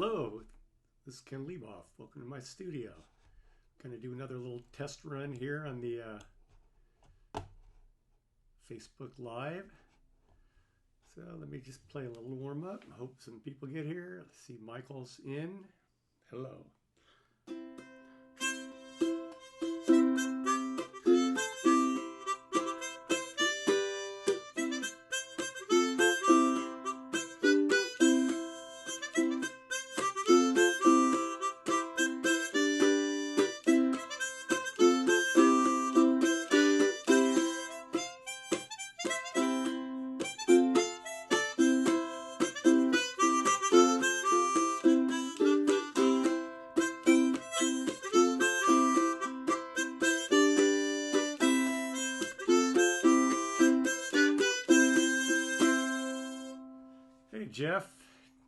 Hello, this is Ken Leboff. Welcome to my studio. Going to do another little test run here on the Facebook Live. So let me just play a little warm up. Hope some people get here. Let's see, Michael's in. Hello.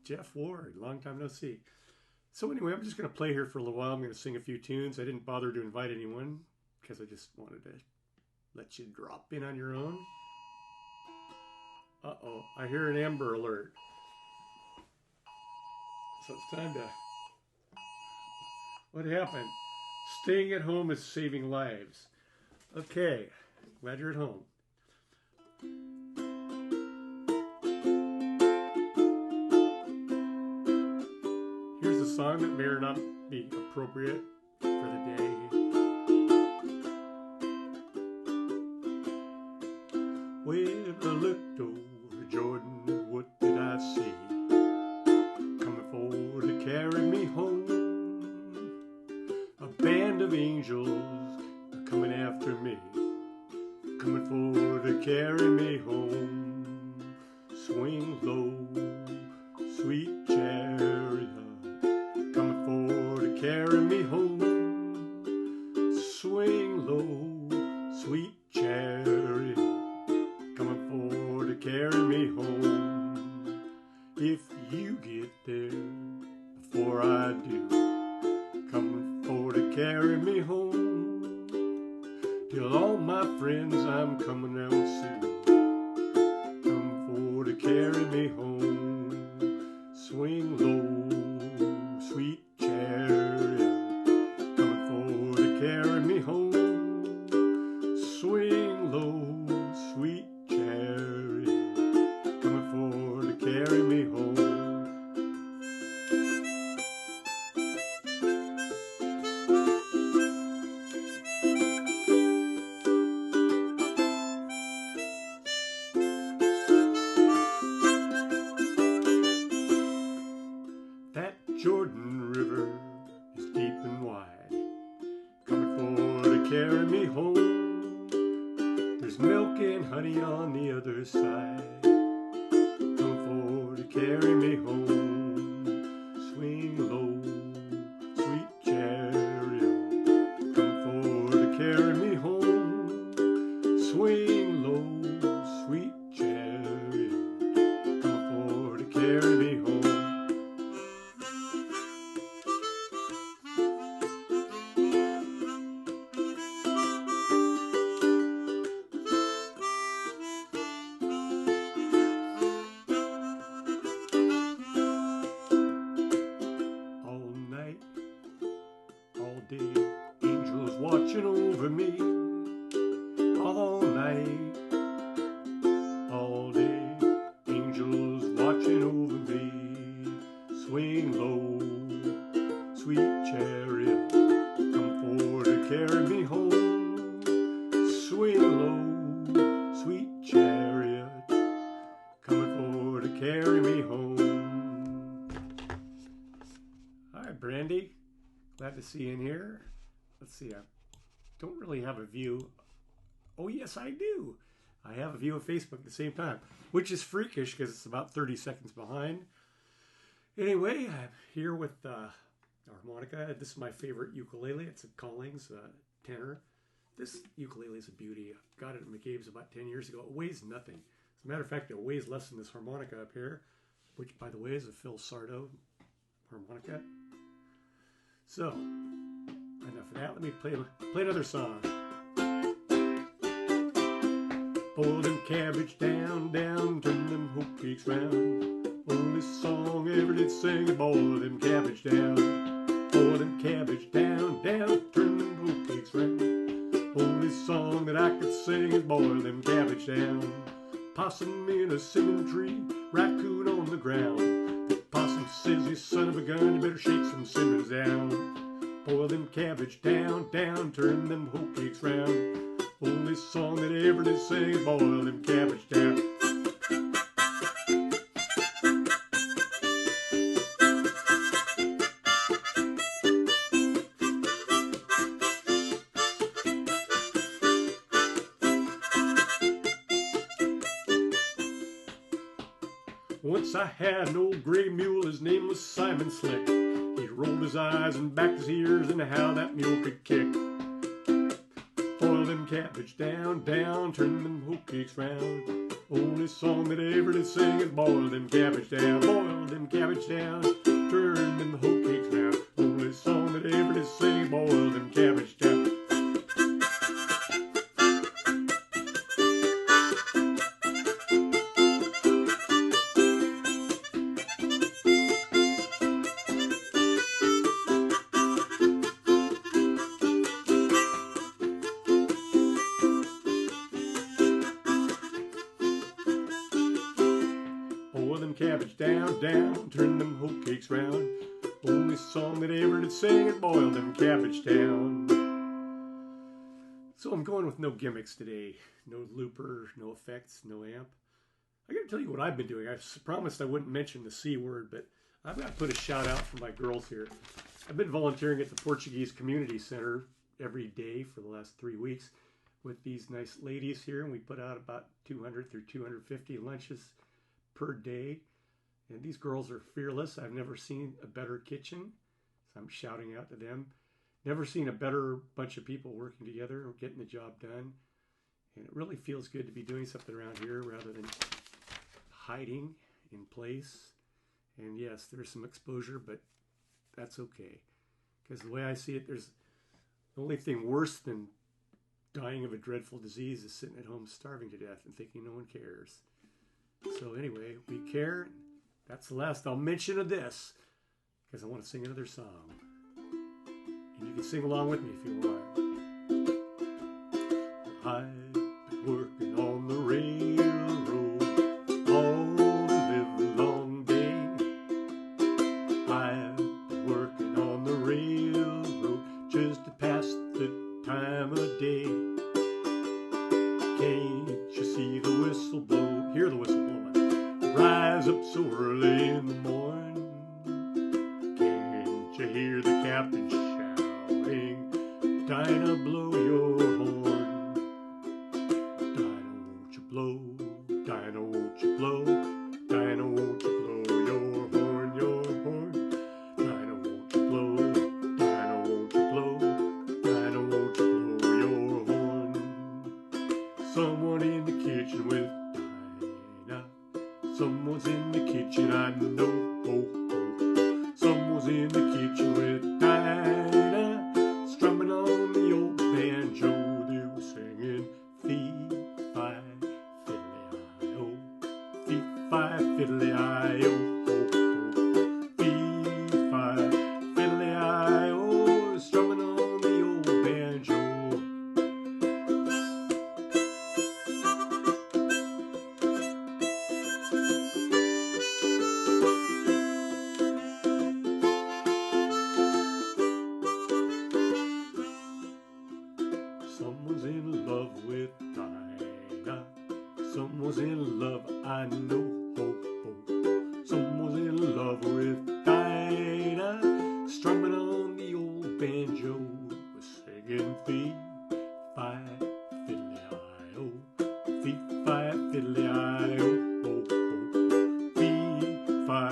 Jeff Ward, long time no see. So anyway, I'm just going to play here for a little while. I'm going to sing a few tunes. I didn't bother to invite anyone because I just wanted to let you drop in on your own. Uh-oh, I hear an Amber Alert. So it's time to... What happened? Staying at home is saving lives. Okay, glad you're at home. Here's a song that may or not be appropriate for the day. When I looked over Jordan, what did I see? Coming forward to carry me home. A band of angels coming after me, coming forward to carry me home. Swing low, sweet chariot, coming forward to carry me home. Swing low, sweet chariot, coming forward to carry me home. If you get there before I do, coming forward to carry me home. Tell all my friends I'm coming out soon, coming forward to carry me home. Swing low, sweet chariot, coming forward to carry me home. Swing low, sweet chariot, coming forward to carry me home. That Jordan River is deep and wide, coming forward to carry me home. There's milk and honey on the other side, coming forward to carry me home. Swing low, sweet chariot, coming forward to carry me home. Swing low, sweet chariot, coming forward to carry me home. All day, angels watching over me. All night, all day, angels watching over me. Swing low, sweet chariot, come forward to carry me home. Swing low, sweet chariot, coming forward to carry me home. Hi, Brandy. Glad to see you in here. Let's see, I don't really have a view. Oh yes, I do. I have a view of Facebook at the same time, which is freakish because it's about 30 seconds behind. Anyway, I'm here with harmonica. This is my favorite ukulele. It's a Collings tenor. This ukulele is a beauty. I got it at McCabe's about 10 years ago. It weighs nothing. As a matter of fact, it weighs less than this harmonica up here, which, by the way, is a Phil Sardo harmonica. So, enough of that. Let me play another song. Boil them cabbage down, down, turn them hoe cakes round. Only song ever did sing is boil them cabbage down. Boil them cabbage down, down, turn them hoe cakes round. Only song that I could sing is boil them cabbage down. Possum in a cinnamon tree, raccoon on the ground. The possum says, you son of a gun, you better shake some cinnamons down. Boil them cabbage down, down, turn them hoe cakes round. Only song that ever did sing is boil them cabbage down. Once I had an old gray mule, his name was Simon Slick. He rolled his eyes and backed his ears, and how that mule could kick. Boil them cabbage down, down, turn them hoe cakes round. Only song that ever did sing is boil them cabbage down. Boil them cabbage down, turn them hoe cakes round. Only song that ever did sing is boil them cabbage down. Boil them cabbage down, down, turn them hoe cakes round. Only song that ever did sing is boil them cabbage down. So I'm going with no gimmicks today. No looper, no effects, no amp. I gotta tell you what I've been doing. I promised I wouldn't mention the C word, but I've got to put a shout out for my girls here. I've been volunteering at the Portuguese Community Center every day for the last 3 weeks with these nice ladies here, and we put out about 200 through 250 lunches per day. And these girls are fearless. I've never seen a better kitchen, so I'm shouting out to them. Never seen a better bunch of people working together or getting the job done. And it really feels good to be doing something around here rather than hiding in place. And yes, there's some exposure, but that's okay. Because the way I see it, there's the only thing worse than dying of a dreadful disease is sitting at home starving to death and thinking no one cares. So anyway, we care. That's the last I'll mention of this, because I want to sing another song. And you can sing along with me if you want. I've been working on the railroad all the livelong day. I've been working on the railroad just to pass the time of day. Can't you see the whistle blow? Hear the whistle blowing. Rise up so early in the morning. Can't you hear the captain shouting? Dinah, blow your horn. Dinah, won't you blow? Dinah, won't you blow? Dinah, won't you blow your horn, your horn? Dinah, won't you blow? Dinah, won't you blow? Dinah, won't you blow your horn? Someone in the kitchen with Dinah. Someone's in the kitchen, I know. Oh, oh. Someone's in the kitchen with Dinah, strumming on the old banjo. They were singing fee-fi, fiddly-I-O, fee-fi, fiddly-I-O, oh, oh. Fee-fi, fiddly-I-O, strumming on the old banjo. Someone's in love with Dinah. Someone's in love, I know. Oh, oh. Someone's in love with Dinah, strumming on the old banjo, singing fee-fi, fiddly-I-O, fee-fi, fiddly-I-O, oh, oh. Fee-fi,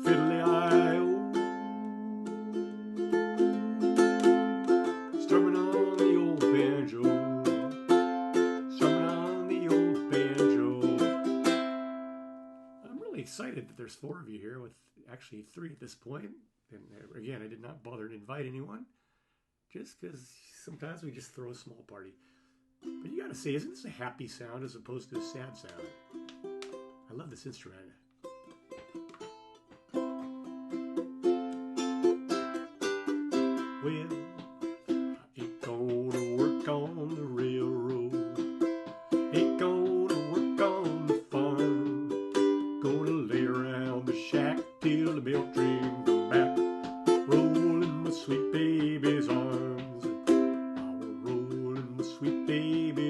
fiddly-I-O, strumming on the old banjo, strumming on the old banjo. I'm really excited that there's 4 of you here, with actually 3 at this point. And again, I did not bother to invite anyone, just because sometimes we just throw a small party. But you gotta say, isn't this a happy sound as opposed to a sad sound? I love this instrument.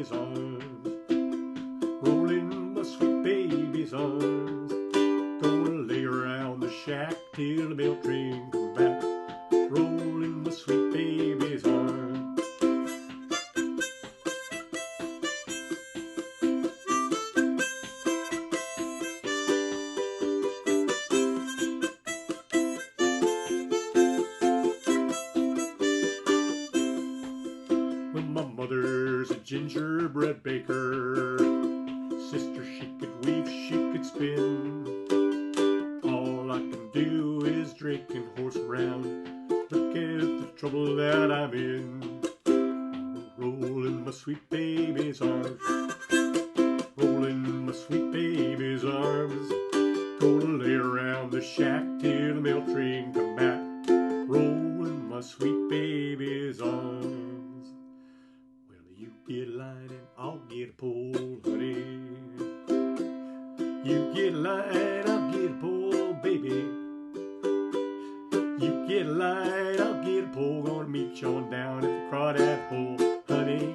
baby's arms. Roll in my sweet baby's arms. Gonna lay around the shack till the mail train come back. Roll in my sweet baby's arms. When my mother's a gingerbread baker, sister she could weave, she could spin. All I can do is drink and horse around. Look at the trouble that I'm in. Roll in my sweet baby's arms. Roll in my sweet baby's arms. Gonna lay around the shack till the mail train come back. Roll in my sweet baby's arms. Well, you get a line and I'll get a pole, honey. You get a line, I'll get a pole, baby. You get a line, I'll get a pole. Gonna meet you on down at the crawdad hole, honey,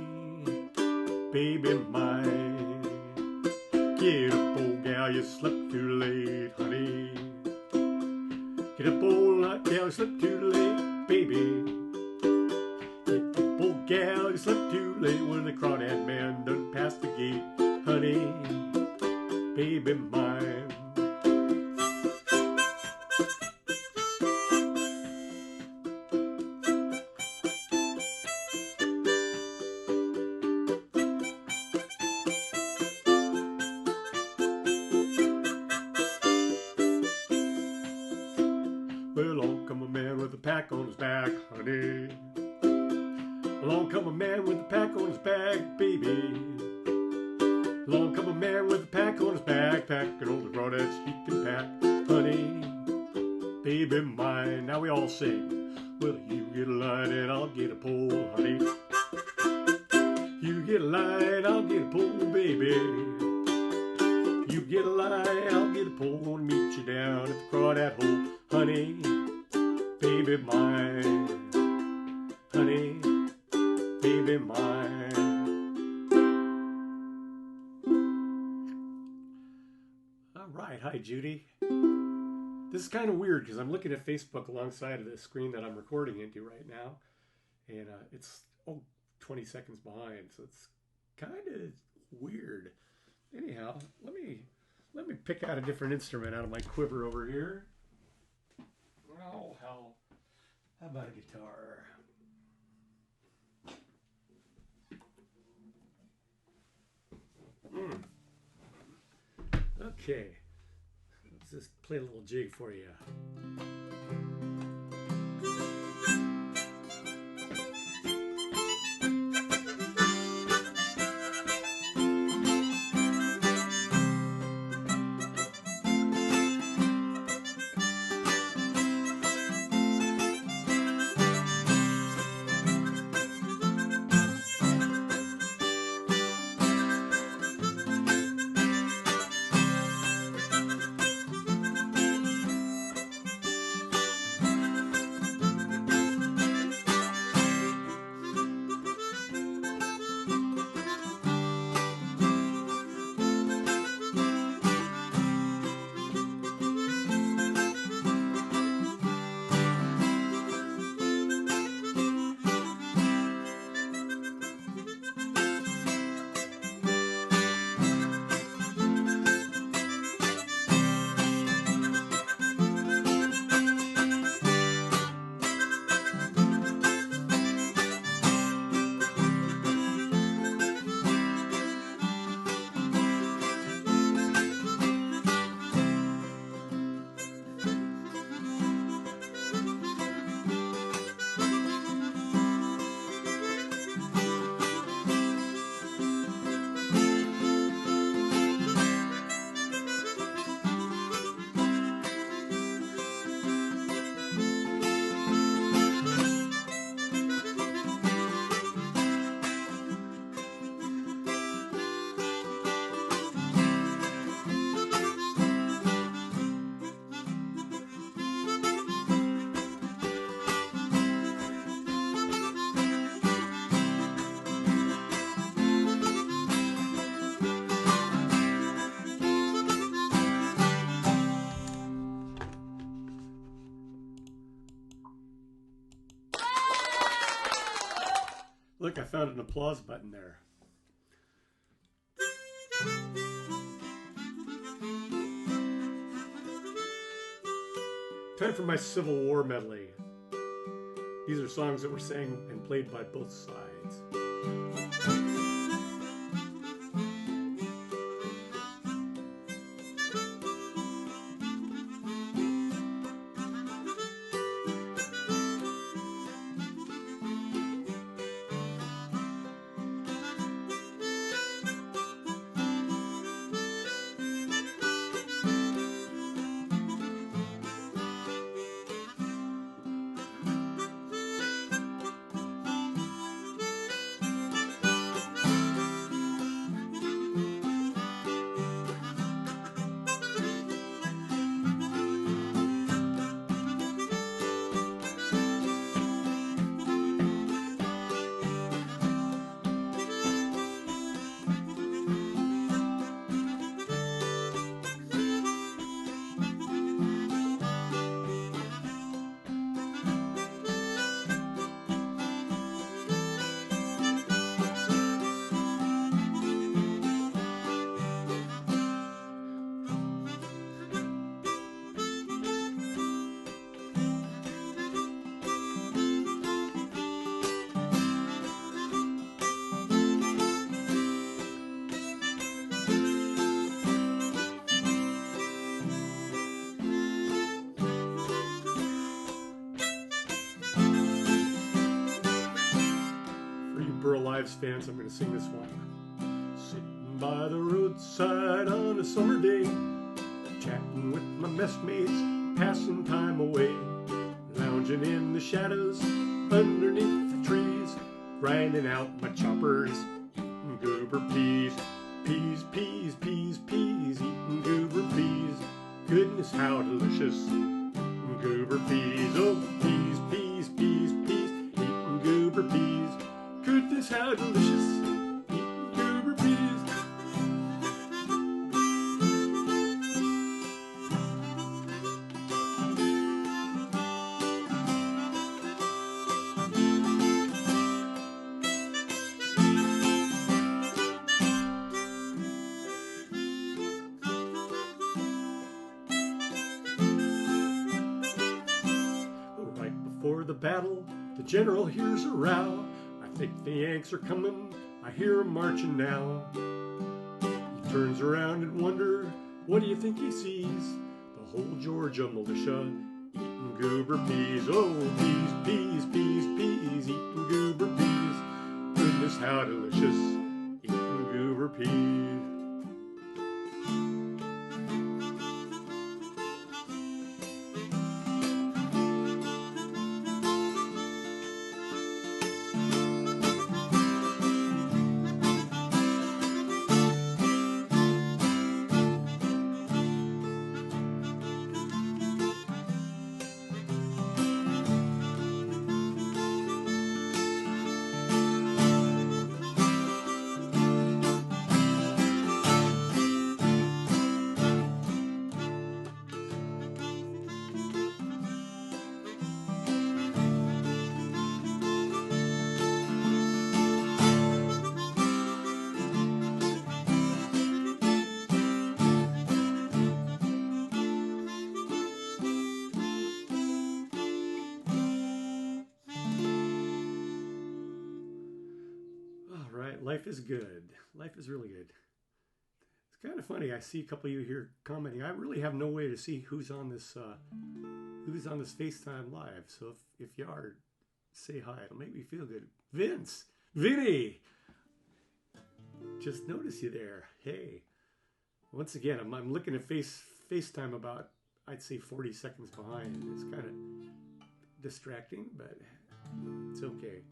baby mine. Get up, old gal, you slept too late, honey. Get up, old gal, you slept too late, baby. Get up, old gal, you slept too late when the crawdad man done passed the gate, honey, baby mine. Well, along come a man with a pack on his back, honey. Along come a man with a pack on his back, baby. Along come a man with a pack on his back, packing all the crawdads he can pack, honey, baby mine. Now we all sing. Well, you get a line and I'll get a pole, honey. You get a line, I'll get a pole, baby. You get a line, I'll get a pole. Gonna meet you down at the crawdad hole, honey, baby mine, honey, baby mine. All right, hi Judy. This is kind of weird because I'm looking at Facebook alongside of the screen that I'm recording into right now, and it's 20 seconds behind, so it's kind of weird. Anyhow, let me pick out a different instrument out of my quiver over here. Oh, hell. How about a guitar? Okay. Let's just play a little jig for you. Look, I found an applause button there. Time for my Civil War medley. These are songs that were sang and played by both sides. Burl Ives fans, I'm going to sing this one. Sitting by the roadside on a summer day, chatting with my messmates, passing time away, lounging in the shadows underneath the trees, grinding out my choppers, eating goober peas. Peas, peas, peas, peas, eating goober peas. Goodness, how delicious, eating goober peas. Oh, peas, peas, peas, peas, eating goober peas. Goodness, how delicious, eating goober peas. Right before the battle, the general hears a row. I think the Yanks are coming, I hear 'em marching now. He turns around and wonder, what do you think he sees? The whole Georgia militia eating goober peas. Oh, peas, peas, peas, peas, eating goober peas. Goodness, how delicious, eating goober peas. Life is good. Life is really good. It's kind of funny. I see a couple of you here commenting. I really have no way to see who's on this FaceTime live. So if you are, say hi. It'll make me feel good. Vinny, just notice you there. Hey, once again, I'm looking at FaceTime about, I'd say 40 seconds behind. It's kind of distracting, but it's okay.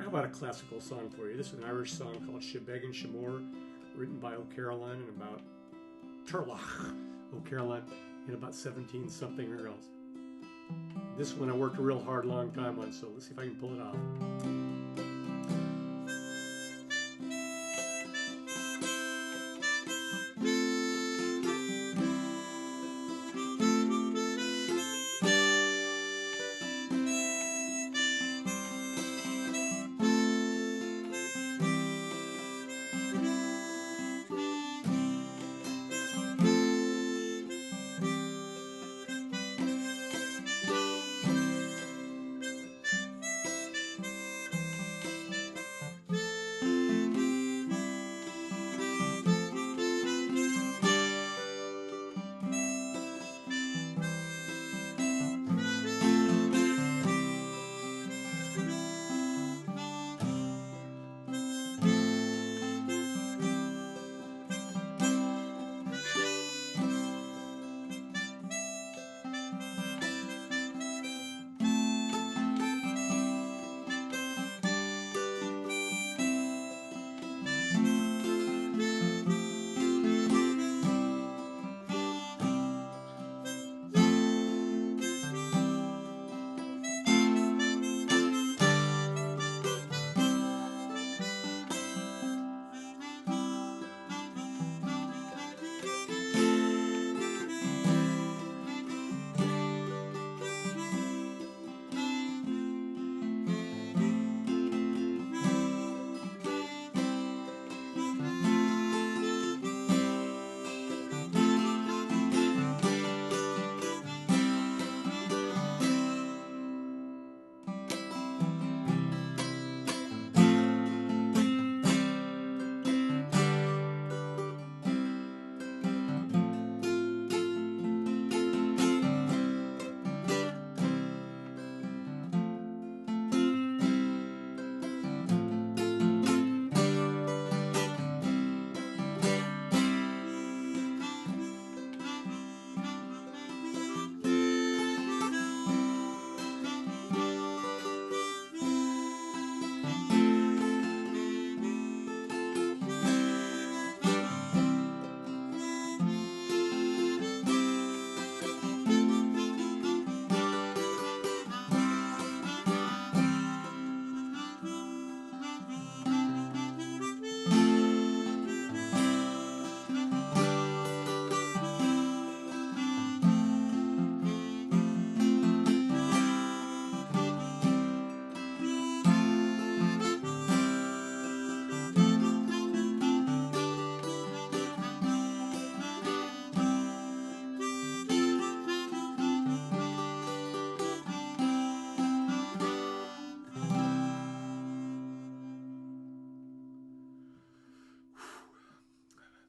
How about a classical song for you? This is an Irish song called Shebeg Shamor, written by O'Carolan and about Turlough O'Carolan in about 17-something or else. This one I worked a real hard long time on, so let's see if I can pull it off.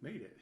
made it.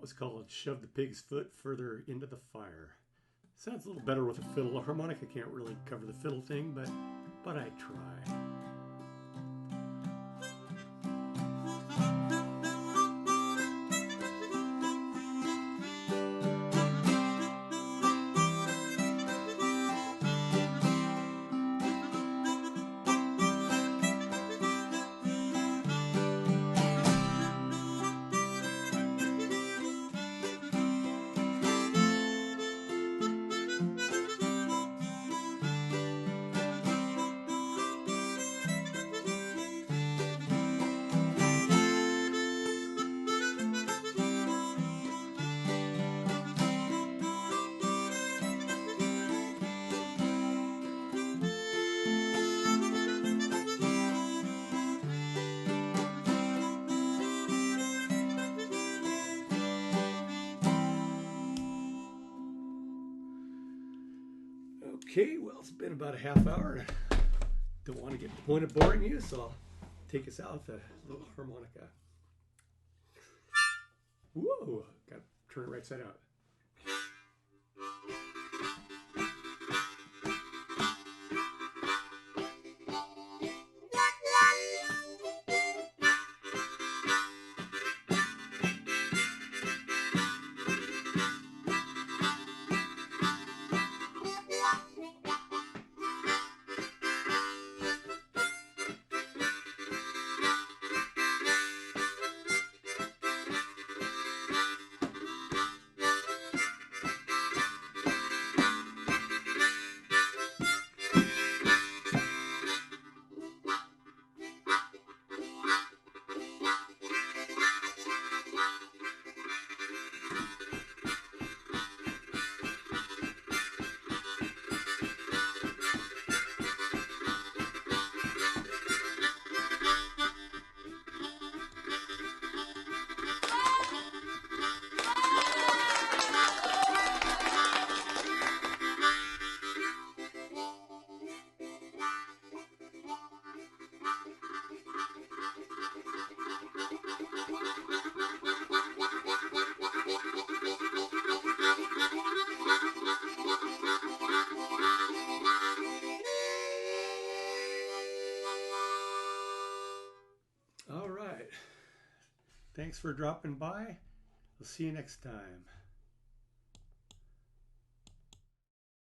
Was called Shove the Pig's Foot Further into the Fire. Sounds a little better with a fiddle. A harmonica can't really cover the fiddle thing, but I try. Okay, well, it's been about a half hour. Don't want to get to the point of boring you, so I'll take us out with a little harmonica. Whoa, got to turn it right side out. All right. Thanks for dropping by. We'll see you next time.